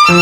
Hey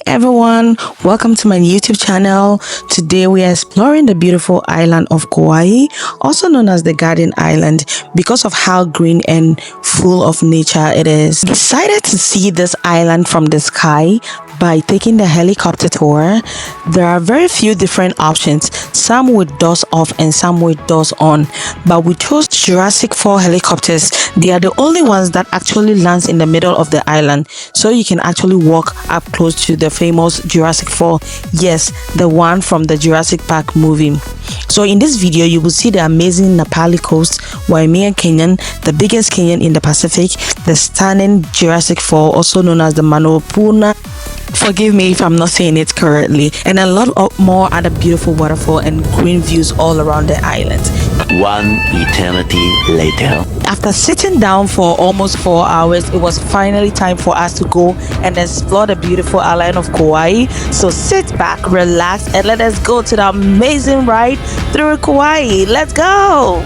everyone, welcome to my YouTube channel. Today we are exploring the beautiful island of Kauai, also known as the Garden Island, because of how green and full of nature it is. Decided to see this island from the sky by taking the helicopter tour. There are very few different options, some with doors off and some with doors on, but we chose Jurrasic 4 helicopters. They are the only ones that actually lands in the middle of the island, so you can actually walk up close to the famous Jurrasic 4. Yes, the one from the Jurassic Park movie. So in this video you will see the amazing Nepali coast, Waimea Canyon, the biggest canyon in the Pacific, the stunning Jurassic 4, also known as the Manopuna, forgive me if I'm not saying it correctly, and a lot of more other beautiful waterfall and green views all around the island. One eternity later. After sitting down for almost 4 hours, it was finally time for us to go and explore the beautiful island of Kauai. So sit back, relax, and let us go to the amazing ride through Kauai. Let's go!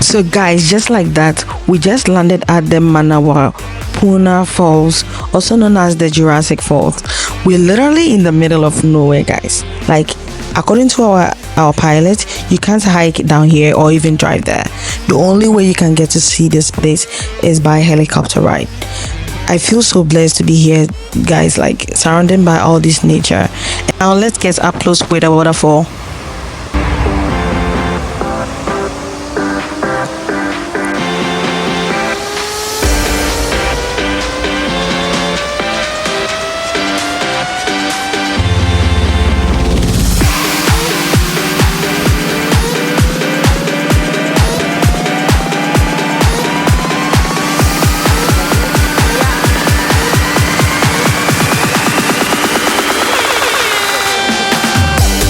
So guys, just like that, we just landed at the Manawapuna Falls, also known as the Jurassic Falls. We're literally in the middle of nowhere, guys. Like, according to our pilot, you can't hike down here or even drive there. The only way you can get to see this place is by helicopter ride. I feel so blessed to be here, guys, like surrounded by all this nature. And now let's get up close with the waterfall.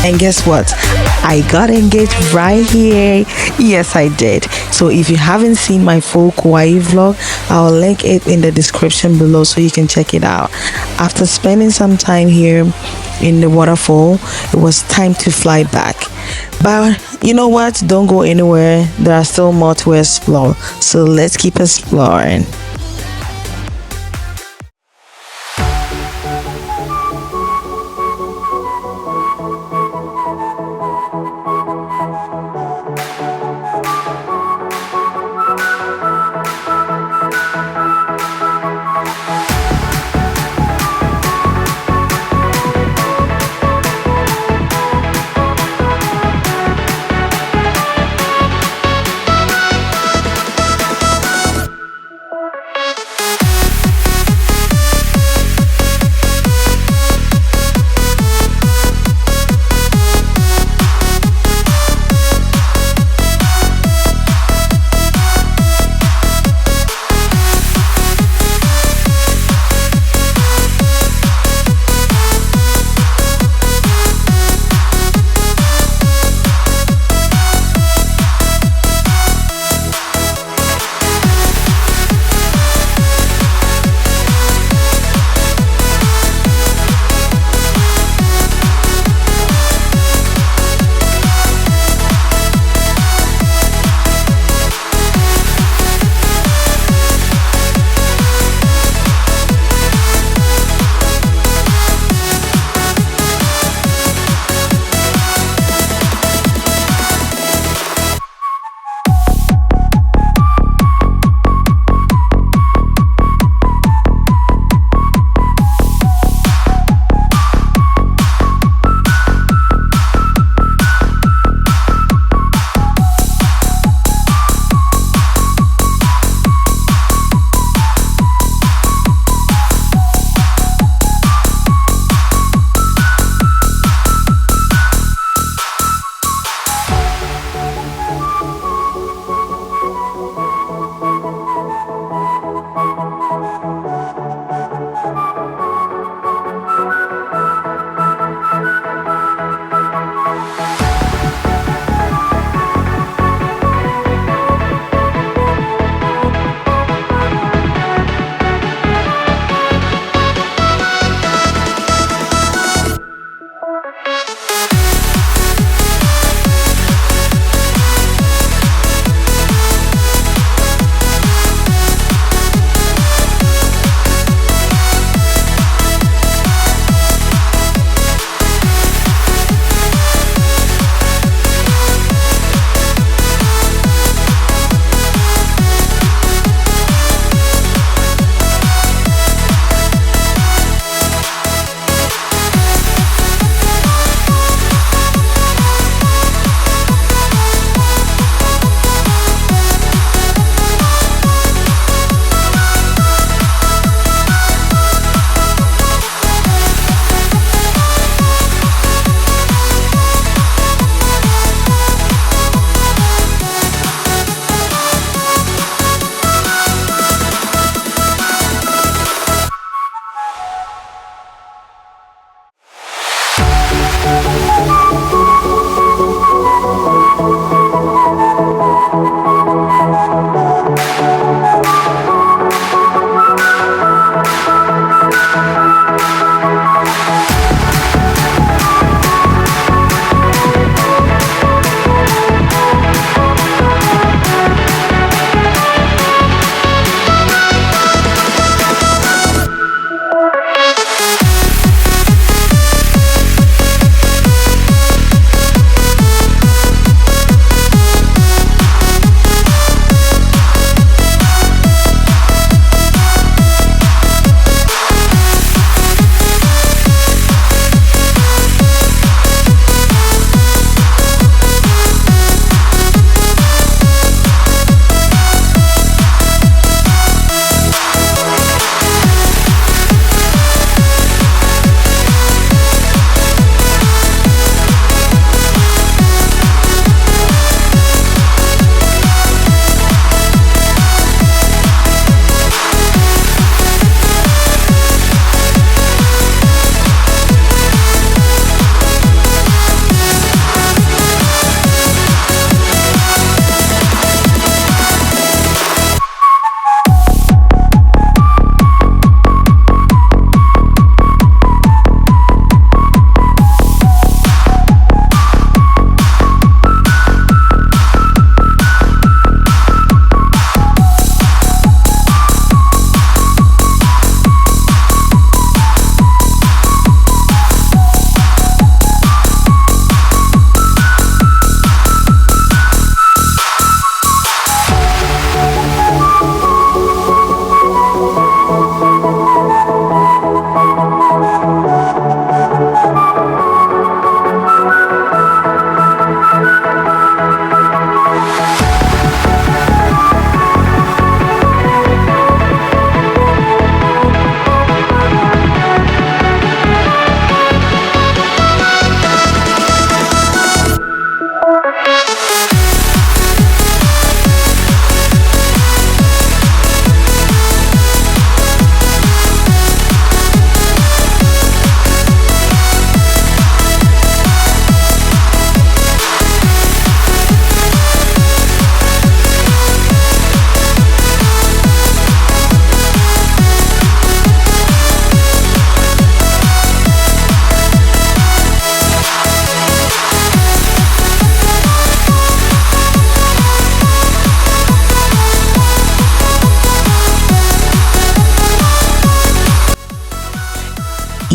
And guess what? I got engaged right here. Yes, I did. So if you haven't seen my full Kauai vlog, I'll link it in the description below so you can check it out. After spending some time here in the waterfall, it was time to fly back. But you know what? Don't go anywhere. There are still more to explore. So let's keep exploring.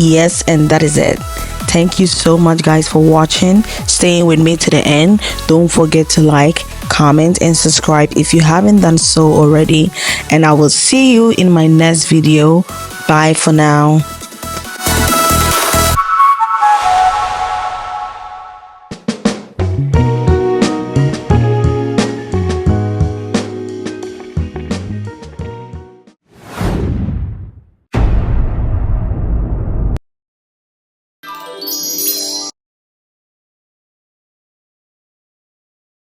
Yes, and that is it. Thank you so much, guys, for watching, staying with me to the end. Don't forget to like, comment, and subscribe if you haven't done so already. And I will see you in my next video. Bye for now.